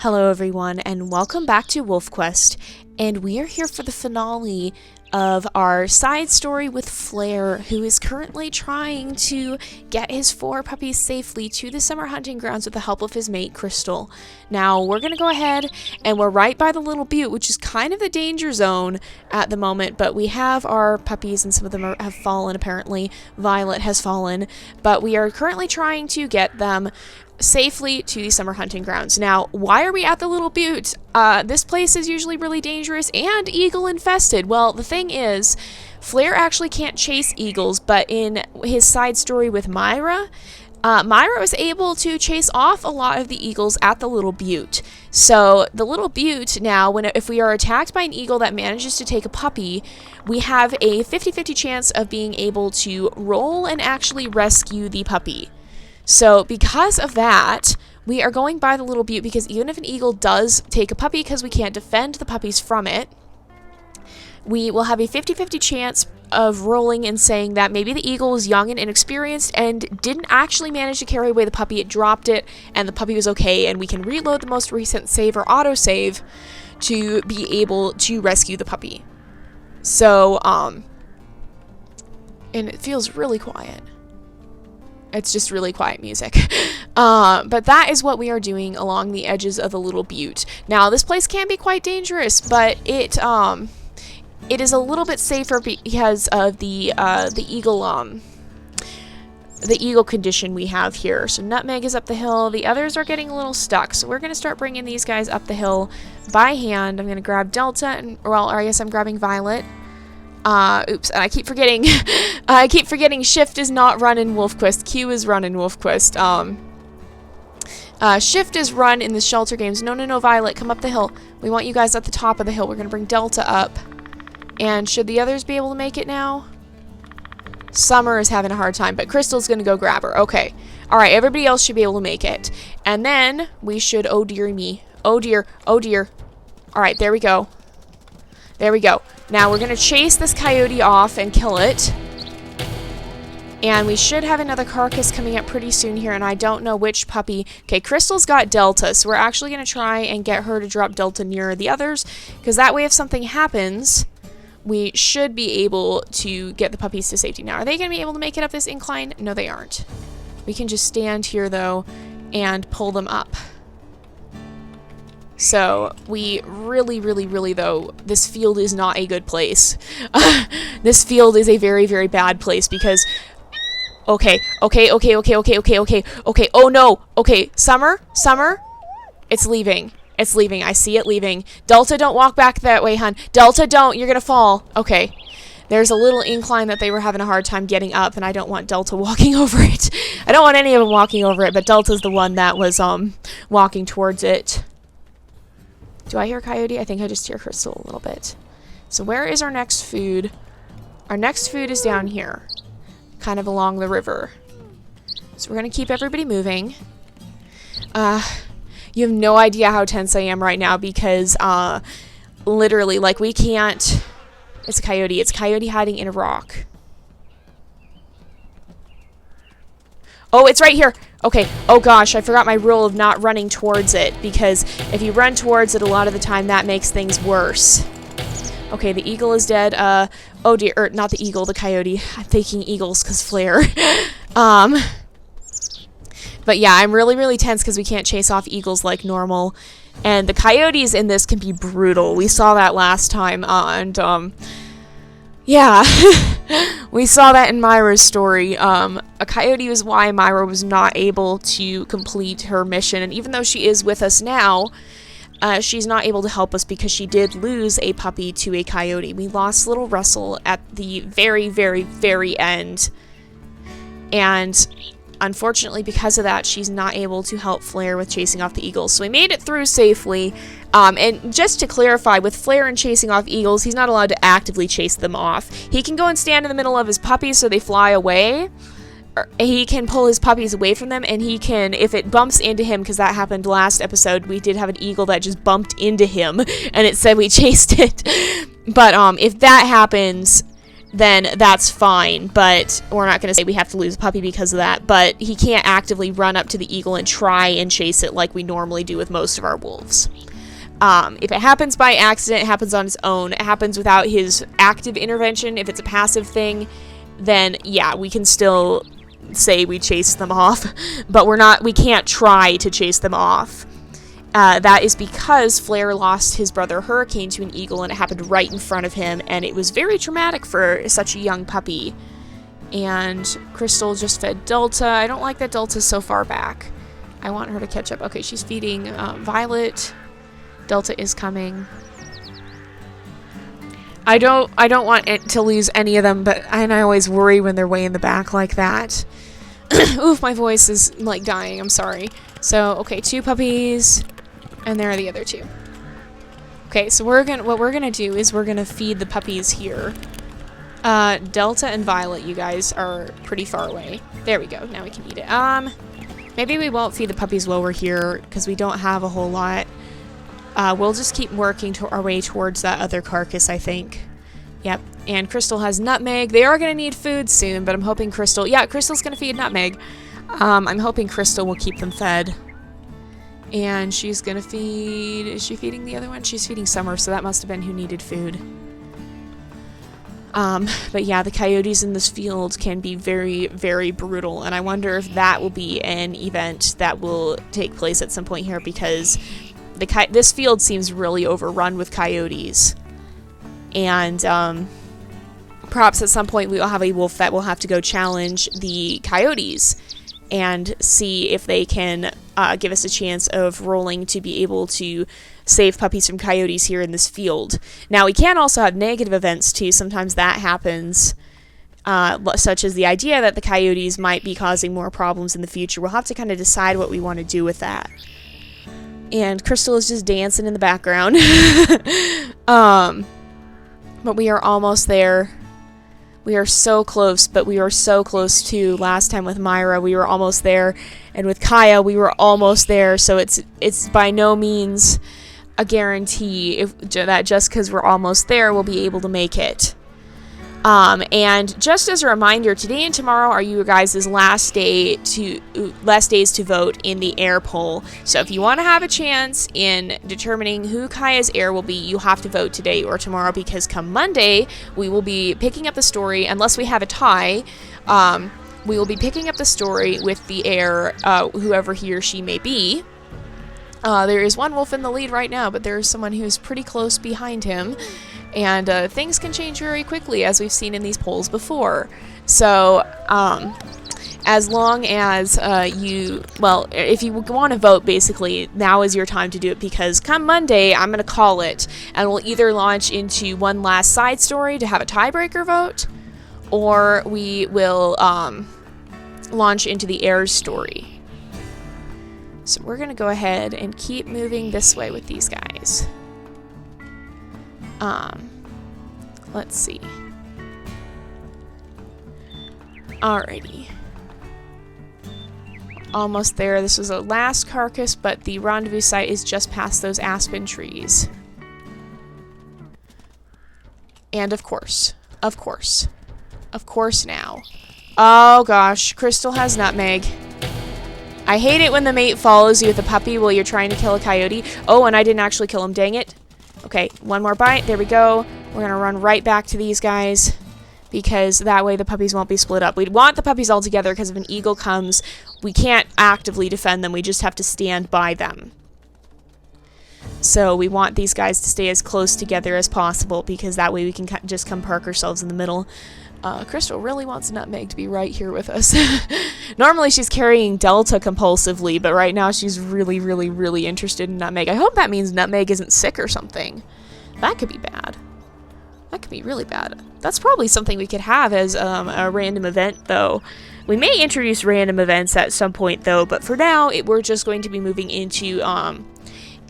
Hello everyone and welcome back to WolfQuest, and we are here for the finale of our side story with Flare, who is currently trying to get his 4 puppies safely to the summer hunting grounds with the help of his mate Crystal. Now we're gonna go ahead and we're right by the little butte, which is kind of the danger zone at the moment, but we have our puppies and some of them have fallen apparently. Violet has fallen, but we are currently trying to get them safely to the summer hunting grounds. Now, why are we at the little butte? This place is usually really dangerous and eagle infested. Well, the thing is, Flare actually can't chase eagles, but in his side story with Myra, Myra was able to chase off a lot of the eagles at the little butte. So the little butte now, if we are attacked by an eagle that manages to take a puppy, we have a 50-50 chance of being able to roll and actually rescue the puppy. So because of that, we are going by the little butte because even if an eagle does take a puppy, because we can't defend the puppies from it, we will have a 50-50 chance of rolling and saying that maybe the eagle was young and inexperienced and didn't actually manage to carry away the puppy. It dropped it and the puppy was okay, and we can reload the most recent save or autosave to be able to rescue the puppy. So, and it feels really quiet. It's just really quiet music. But that is what we are doing along the edges of the little butte. Now, this place can be quite dangerous, but it is a little bit safer because of the eagle condition we have here. So Nutmeg is up the hill. The others are getting a little stuck. So we're going to start bringing these guys up the hill by hand. I'm going to grab Delta, and, well, or I guess I'm grabbing Violet. Oops, and I keep forgetting, Shift is not run in WolfQuest, Q is run in WolfQuest. Shift is run in the shelter games. No, Violet, come up the hill. We want you guys at the top of the hill. We're gonna bring Delta up. And should the others be able to make it now? Summer is having a hard time, but Crystal's gonna go grab her. Okay. Alright, everybody else should be able to make it. And then, we should, oh dear me. Oh dear. Alright, there we go. There we go. Now we're going to chase this coyote off and kill it. And we should have another carcass coming up pretty soon here, and I don't know which puppy. Okay, Crystal's got Delta, so we're actually going to try and get her to drop Delta nearer the others, because that way if something happens, we should be able to get the puppies to safety. Now, are they going to be able to make it up this incline? No, they aren't. We can just stand here, though, and pull them up. So, we really, though, this field is not a good place. This field is a very, very bad place because... Okay, oh no! Okay, Summer? It's leaving. I see it leaving. Delta, don't walk back that way, hun. Delta, don't! You're gonna fall. Okay. There's a little incline that they were having a hard time getting up, and I don't want Delta walking over it. I don't want any of them walking over it, but Delta's the one that was, walking towards it. Do I hear Coyote? I think I just hear Crystal a little bit. So where is our next food? Our next food is down here. Kind of along the river. So we're going to keep everybody moving. You have no idea how tense I am right now because, literally, like, we can't... It's a coyote. It's a coyote hiding in a rock. Oh, it's right here! Okay, oh gosh, I forgot my rule of not running towards it, because if you run towards it a lot of the time, that makes things worse. Okay, the eagle is dead. Oh dear, or not the eagle, the coyote. I'm thinking eagles, because Flare. But yeah, I'm really tense because we can't chase off eagles like normal. And the coyotes in this can be brutal. We saw that last time, yeah, we saw that in Myra's story. A coyote was why Myra was not able to complete her mission, and even though she is with us now, she's not able to help us because she did lose a puppy to a coyote. We lost little Russell at the very end, and unfortunately because of that, she's not able to help Flare with chasing off the eagles. So we made it through safely. And just to clarify, with Flare and chasing off eagles, he's not allowed to actively chase them off. He can go and stand in the middle of his puppies so they fly away. Or he can pull his puppies away from them, and he can, if it bumps into him, because that happened last episode, we did have an eagle that just bumped into him, and it said we chased it. But if that happens, then that's fine, but we're not going to say we have to lose a puppy because of that, but he can't actively run up to the eagle and try and chase it like we normally do with most of our wolves. If it happens by accident, it happens on its own, it happens without his active intervention, if it's a passive thing, then yeah, we can still say we chased them off, but we can't try to chase them off. That is because Flare lost his brother Hurricane to an eagle, and it happened right in front of him, and it was very traumatic for such a young puppy. And Crystal just fed Delta. I don't like that Delta's so far back. I want her to catch up. Okay, she's feeding Violet. Delta is coming. I don't want it to lose any of them, but I always worry when they're way in the back like that. Oof, my voice is like dying. I'm sorry. So, okay, 2 puppies. And there are the other 2. Okay, so what we're gonna do is we're gonna feed the puppies here. Delta and Violet, you guys, are pretty far away. There we go. Now we can eat it. Maybe we won't feed the puppies while we're here because we don't have a whole lot. We'll just keep working our way towards that other carcass, I think. Yep. And Crystal has Nutmeg. They are gonna need food soon, but I'm hoping Crystal. Yeah, Crystal's gonna feed Nutmeg. I'm hoping Crystal will keep them fed. And she's gonna feed... Is she feeding the other one? She's feeding Summer, so that must have been who needed food. But yeah, the coyotes in this field can be very, very brutal, and I wonder if that will be an event that will take place at some point here, because this field seems really overrun with coyotes. And, perhaps at some point we will have a wolf that will have to go challenge the coyotes and see if they can give us a chance of rolling to be able to save puppies from coyotes here in this field. Now, we can also have negative events, too. Sometimes that happens, such as the idea that the coyotes might be causing more problems in the future. We'll have to kind of decide what we want to do with that. And Crystal is just dancing in the background. But we are almost there. We are so close, but we are so close to last time with Myra. We were almost there, and with Kaya, we were almost there. So it's by no means a guarantee that just because we're almost there, we'll be able to make it. And just as a reminder, today and tomorrow are you guys' last days to vote in the heir poll. So if you want to have a chance in determining who Kaya's heir will be, you have to vote today or tomorrow, because come Monday, we will be picking up the story, unless we have a tie, we will be picking up the story with the heir, whoever he or she may be. There is one wolf in the lead right now, but there is someone who's pretty close behind him. And things can change very quickly, as we've seen in these polls before. So, as long as if you want to vote, basically, now is your time to do it, because come Monday, I'm going to call it, and we'll either launch into one last side story to have a tiebreaker vote, or we will launch into the heir's story. So we're going to go ahead and keep moving this way with these guys. Let's see. Alrighty. Almost there. This was a last carcass, but the rendezvous site is just past those aspen trees. And of course now. Oh gosh, Crystal has Nutmeg. I hate it when the mate follows you with a puppy while you're trying to kill a coyote. Oh, and I didn't actually kill him, dang it. Okay, one more bite. There we go. We're going to run right back to these guys, because that way the puppies won't be split up. We'd want the puppies all together, because if an eagle comes, we can't actively defend them. We just have to stand by them. So we want these guys to stay as close together as possible, because that way we can just come park ourselves in the middle. Crystal really wants Nutmeg to be right here with us. Normally she's carrying Delta compulsively, but right now she's really, really, really interested in Nutmeg. I hope that means Nutmeg isn't sick or something. That could be bad. That could be really bad. That's probably something we could have as a random event, though. We may introduce random events at some point, though, but for now, we're just going to be moving into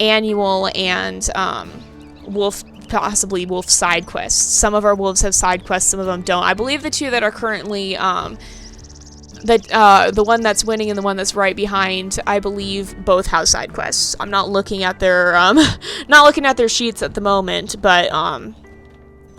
annual and possibly wolf side quests. Some of our wolves have side quests, some of them don't. I believe the two that are currently the one that's winning and the one that's right behind, I believe both have side quests. I'm not looking at their sheets at the moment, but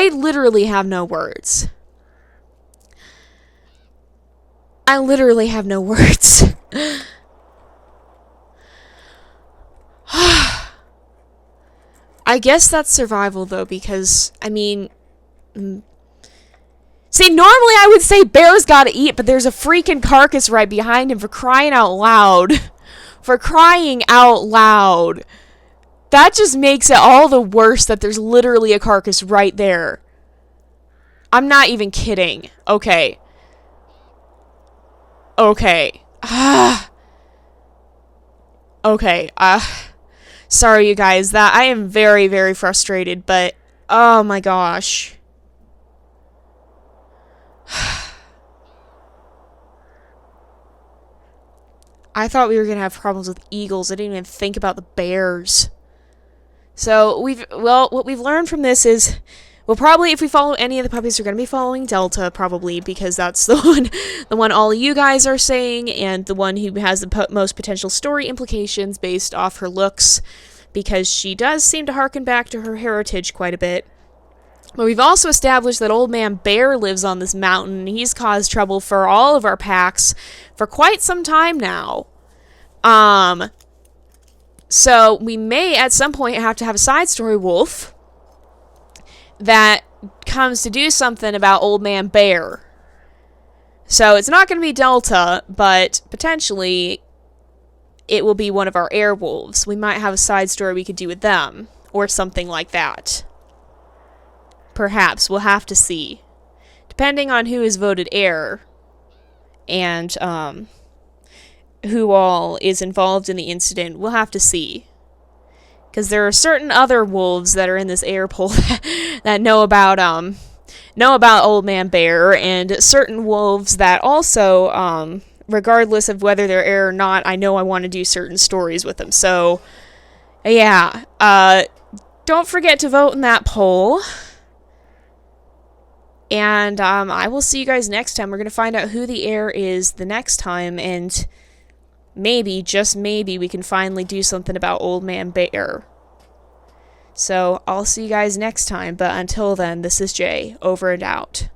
I literally have no words. I literally have no words. I guess that's survival, though, because, I mean... See, normally I would say bear's gotta eat, but there's a freaking carcass right behind him, for crying out loud. For crying out loud. That just makes it all the worse that there's literally a carcass right there. I'm not even kidding. Okay. Okay. Okay. Sorry, you guys. That I am very, very frustrated, but oh my gosh. I thought we were gonna have problems with eagles. I didn't even think about the bears. So what we've learned from this is, well, probably if we follow any of the puppies, we're gonna be following Delta, probably, because that's the one all of you guys are saying, and the one who has the most potential story implications based off her looks, because she does seem to harken back to her heritage quite a bit. But we've also established that Old Man Bear lives on this mountain. He's caused trouble for all of our packs for quite some time now. So we may at some point have to have a side story wolf that comes to do something about Old Man Bear. So it's not going to be Delta, but potentially it will be one of our heir wolves. We might have a side story we could do with them, or something like that. Perhaps. We'll have to see. Depending on who is voted heir, and who all is involved in the incident, we'll have to see. Because there are certain other wolves that are in this heir pool that know about Old Man Bear, and certain wolves that also, regardless of whether they're heir or not, I know I want to do certain stories with them. So, yeah. Don't forget to vote in that poll. And I will see you guys next time. We're going to find out who the heir is the next time, and maybe, just maybe, we can finally do something about Old Man Bear. So, I'll see you guys next time, but until then, this is Jay, over and out.